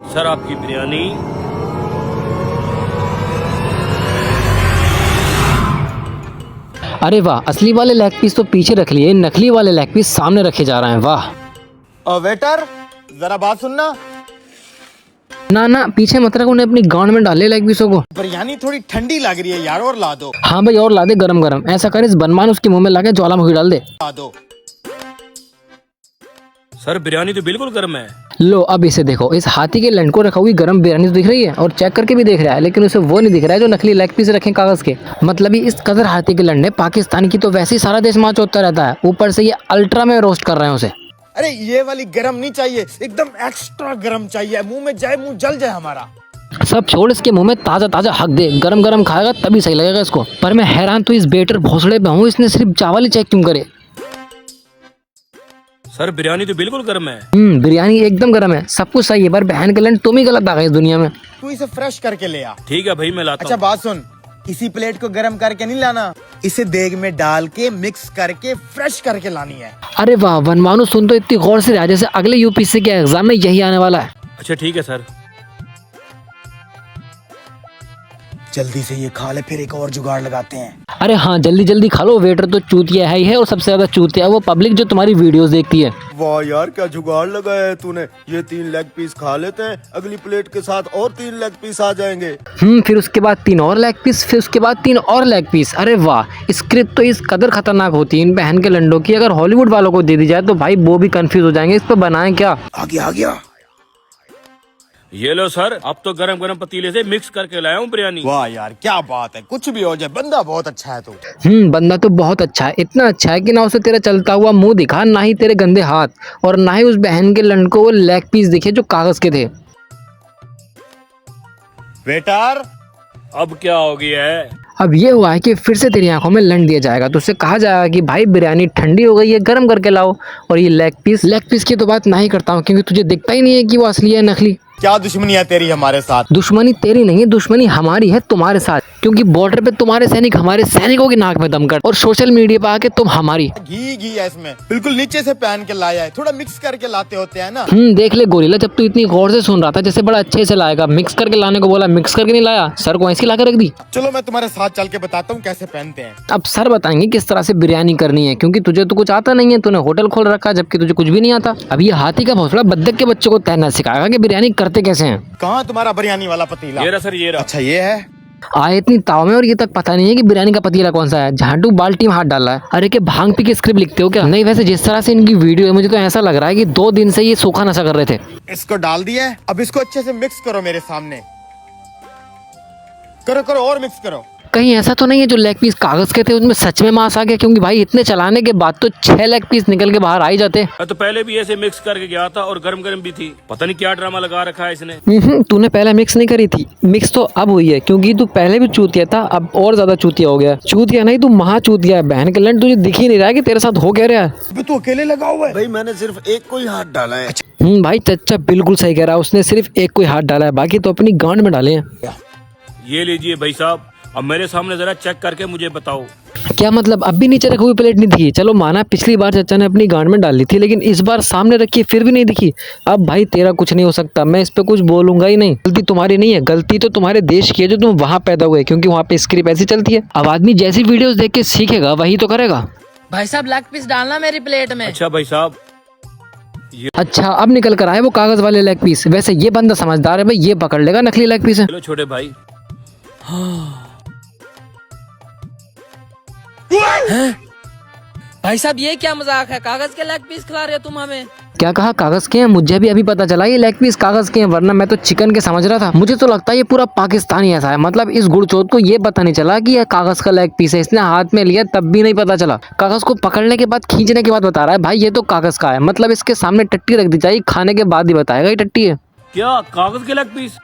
Sir आपकी बिरयानी। अरे वाह, असली वाले लेग पीस तो पीछे रख लिए, नकली वाले लेग पीस सामने रखे जा रहे हैं। वाह। वेटर जरा बात सुनना। ना ना, पीछे मत रख, उन्हें अपनी गांड में डाले लेग पीसों को। बिरयानी थोड़ी ठंडी लग रही है यार, और ला दो। हाँ भाई, और ला दे गरम गरम। ऐसा कर, इस बनमान उसके मुंह में लाके ज्वालामुखी डाल दे। ला दो। सर बिरयानी तो बिल्कुल गर्म है। लो अब इसे देखो, इस हाथी के लंड को रखा हुई गरम बिरयानी तो दिख रही है और चेक करके भी देख रहा है, लेकिन उसे वो नहीं दिख रहा है जो नकली लेग पीस रखे कागज के। मतलब ही इस कदर हाथी के लंड ने पाकिस्तान की तो वैसे ही सारा देश माच होता रहता है, ऊपर से ये अल्ट्रा में रोस्ट कर रहे हैं उसे। अरे ये वाली गरम नहीं चाहिए, एकदम एक्स्ट्रा गरम चाहिए, मुंह में जाए, मुंह जल जाए हमारा। सब छोड़, इसके मुंह में ताजा ताजा हक दे, गरम गरम खाएगा तभी सही लगेगा इसको। पर मैं हैरान तो इस बेटर भोसड़े पे हूँ, इसने सिर्फ चावल ही चेक क्यों करे। सर बिरयानी तो बिल्कुल गर्म है। बिरयानी एकदम गरम है, सब कुछ सही है, पर बहन के लंड तुम ही गलत आ गए इस दुनिया में। तू इसे फ्रेश करके ले आ। ठीक है भाई, मैं लाता अच्छा हूँ। बात सुन, किसी प्लेट को गरम करके नहीं लाना, इसे देग में डाल के मिक्स करके फ्रेश करके लानी है। अरे वाह वनमानु, सुन तो इतनी गौर से रहा जैसे अगले यूपीएससी के एग्जाम में यही आने वाला है। अच्छा ठीक है सर। जल्दी से ये खा ले, फिर एक और जुगाड़ लगाते हैं। अरे हाँ, जल्दी जल्दी खा लो, वेटर तो चूतिया है ही है, और सबसे ज्यादा चूतिया है वो पब्लिक जो तुम्हारी वीडियोस देखती है। वाह यार, क्या जुगाड़ लगाया है तूने। ये 3 लेग पीस खा लेते हैं, अगली प्लेट के साथ और 3 लेग पीस आ जाएंगे। फिर उसके बाद 3 और लेग पीस, फिर उसके बाद 3 और लेग पीस। अरे वाह, स्क्रिप्ट तो इस कदर खतरनाक होती है इन बहन के लंडों की, अगर हॉलीवुड वालों को दे दी जाए तो भाई वो भी कंफ्यूज हो जाएंगे इस पर बनाएं क्या। आ गया। ये लो सर, अब तो गरम गरम पतीले से मिक्स करके लाया हूँ बिरयानी। वाह यार क्या बात है, कुछ भी हो जाए, बंदा बहुत अच्छा है तू। बंदा तो बहुत अच्छा है, इतना अच्छा है कि ना उसे तेरा चलता हुआ मुंह दिखा, ना ही तेरे गंदे हाथ, और ना ही उस बहन के लंड को वो लेग पीस दिखे जो कागज के थे। वेटर अब क्या हो गया है? अब ये हुआ है कि फिर से तेरी आंखों में लंड दिया जाएगा, तो उससे कहा जाएगा कि भाई बिरयानी ठंडी हो गई है, गर्म करके लाओ। और ये लेग पीस की तो बात नहीं करता हूँ, क्योंकि तुझे दिखता ही नहीं है कि वो असली है नकली। क्या दुश्मनी है तेरी हमारे साथ? दुश्मनी तेरी नहीं है, दुश्मनी हमारी है तुम्हारे साथ, क्योंकि बॉर्डर पे तुम्हारे सैनिक हमारे सैनिकों की नाक में दम कर, और सोशल मीडिया पे आके तुम हमारी। घी है इसमें, बिल्कुल नीचे से पहन के लाया है, थोड़ा मिक्स करके लाते होते हैं ना। देख ले गोरिल्ला, जब तू इतनी गौर से सुन रहा था जैसे बड़ा अच्छे से लाएगा, मिक्स करके लाने को बोला, मिक्स करके नहीं लाया, सर को ऐसी ला के रख दी। चलो मैं तुम्हारे साथ चल के बताता हूँ कैसे पहनते हैं। अब सर बताएंगे किस तरह से बिरयानी करनी है, क्योंकि तुझे तो कुछ आता नहीं है, तूने होटल खोल रखा जबकि तुझे कुछ भी नहीं आता। अब ये हाथी का भौसला बद्दक के बच्चों को तैरना सिखाएगा कि बिरयानी करते कैसे हैं। कहाँ तुम्हारा बिरयानी वाला पतीला? ये रहा सर, ये रहा। अच्छा ये है। आए इतनी ताव में और ये तक पता नहीं है कि बिरयानी का पतीला कौन सा है। झांटू बाल्टी में हाथ डाला है। अरे क्या भांग पी के स्क्रिप्ट लिखते हो क्या? नहीं, वैसे जिस तरह से इनकी वीडियो है मुझे तो ऐसा लग रहा है कि 2 दिन से ये सूखा नशा कर रहे थे। इसको डाल दिया है, अब इसको अच्छे से मिक्स करो मेरे सामने। करो और मिक्स करो। कहीं ऐसा तो नहीं है जो लेग पीस कागज के थे उसमें सच में मांस आ गया? क्योंकि भाई इतने चलाने के बाद तो 6 लेग पीस निकल के बाहर आ ही जाते। मैं तो पहले भी ऐसे मिक्स करके गया था और गरम गरम भी थी। पता नहीं क्या ड्रामा लगा रखा है इसने। तूने पहले मिक्स नहीं करी थी, मिक्स तो अब हुई है, क्योंकि तू पहले भी चूतिया था, अब और ज्यादा चूतिया हो गया। चूतिया नहीं, तू महा चूतिया है। बहन के लंड तुझे दिख ही नहीं रहा है कि तेरे साथ हो क्या रहा है। अबे तू अकेले लगा हुआ है। भाई मैंने सिर्फ एक को ही हाथ डाला है। भाई चच्चा बिल्कुल सही कह रहा है, उसने सिर्फ एक कोई हाथ डाला है, बाकी तो अपनी गांड में डाले हैं। ये लीजिए भाई साहब, अब मेरे सामने जरा चेक करके मुझे बताओ। क्या मतलब अब भी नीचे रखी हुई प्लेट नहीं दिखी? चलो माना पिछली बार चचा ने अपनी गांड में डाल ली थी, लेकिन इस बार सामने रखी फिर भी नहीं दिखी। अब भाई तेरा कुछ नहीं हो सकता, मैं इस पे कुछ बोलूंगा ही नहीं। गलती तुम्हारी नहीं है, गलती तो तुम्हारे देश की है जो तुम वहाँ पैदा हुए, क्योंकि वहाँ पे स्क्रिप्ट ऐसी चलती है। अब आदमी जैसी वीडियोस देख के सीखेगा वही तो करेगा। भाई साहब लेग पीस डालना मेरी प्लेट में। अच्छा भाई साहब, अच्छा अब निकल कर आए वो कागज वाले लेग पीस। वैसे ये बंदा समझदार है भाई, ये पकड़ लेगा नकली लेग पीस है। चलो छोटे भाई। भाई साहब ये क्या मजाक है, कागज के लेग पीस खिला रहे हो तुम हमें? क्या कहा? कागज के हैं? मुझे भी अभी पता चला ये लेग पीस कागज के हैं, वरना मैं तो चिकन के समझ रहा था। मुझे तो लगता है ये पूरा पाकिस्तानी ऐसा है, मतलब इस गुड़चोद को ये पता नहीं चला कि ये कागज का लेग पीस है। इसने हाथ में लिया तब भी नहीं पता चला। कागज को पकड़ने के बाद, खींचने के बाद बता रहा है भाई ये तो कागज का है। मतलब इसके सामने टट्टी रख दी जाएगी, खाने के बाद ही बताएगा ये टट्टी है। क्या कागज के लेग पीस?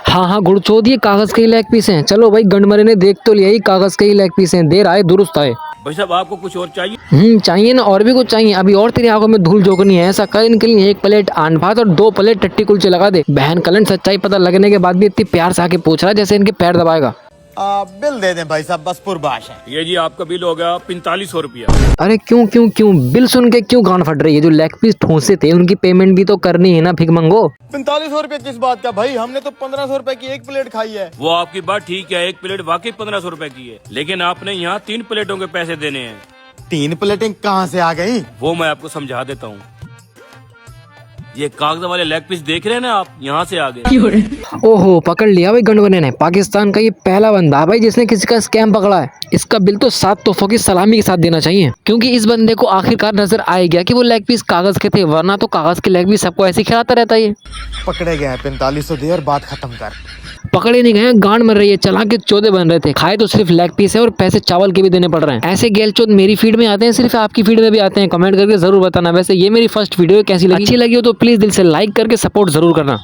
हाँ गुड़चोद, ये कागज के ही लेग पीस हैं। चलो भाई गंडमरे ने देख तो लिया ही, कागज के ही लेग पीस हैं। देर आए दुरुस्त आए। भाई साहब आपको कुछ और चाहिए? चाहिए ना, और भी कुछ चाहिए। अभी और तेरी आंखों में धूल झोंकनी है। ऐसा कर इनके लिए 1 प्लेट आन भात और 2 प्लेट टट्टी कुलचे लगा दे। बहन कलन सच्चाई पता लगने के बाद भी इतनी प्यार से आके पूछ रहा है जैसे इनके पैर दबाएगा। बिल दे दें भाई साहब, बस पुरबाश है। ये जी आपका बिल हो गया 4500 रुपया। अरे क्यों क्यों क्यों बिल सुन के क्यों गांड फट रही है? जो लेग पीस ठूंसे थे उनकी पेमेंट भी तो करनी है ना भिख मंगो। 4500 रुपए किस बात का भाई, हमने तो 1500 रुपए की एक प्लेट खाई है। वो आपकी बात ठीक है, एक प्लेट वाकई 1500 रुपए की है, लेकिन आपने यहाँ 3 प्लेटों के पैसे देने हैं। 3 प्लेटें कहाँ से आ गई? वो मैं आपको समझा देता हूँ। ये कागज वाले लेग पीस देख रहे हैं ना आप, यहाँ से आ गए। ओहो, पकड़ लिया भाई गंडवने ने। पाकिस्तान का ये पहला बंदा है भाई जिसने किसी का स्कैम पकड़ा है। इसका बिल तो 7 तोहफों की सलामी के साथ देना चाहिए, क्योंकि इस बंदे को आखिरकार नजर आ गया कि वो लेग पीस कागज के थे, वरना तो कागज के लेग पीस सबको ऐसे खिलाता रहता है। पकड़े गए हैं, 4500 दे और बात खत्म कर। पकड़े नहीं गए, गांड मर रही है, चला के चौदे बन रहे थे। खाए तो सिर्फ लेग पीस है और पैसे चावल के भी देने पड़ रहे हैं। ऐसे गेलचोद मेरी फीड में आते हैं, सिर्फ आपकी फीड में भी आते हैं। कमेंट करके जरूर बताना। वैसे ये मेरी फर्स्ट वीडियो कैसी लगी, अच्छी लगी हो तो प्लीज दिल से लाइक करके सपोर्ट जरूर करना।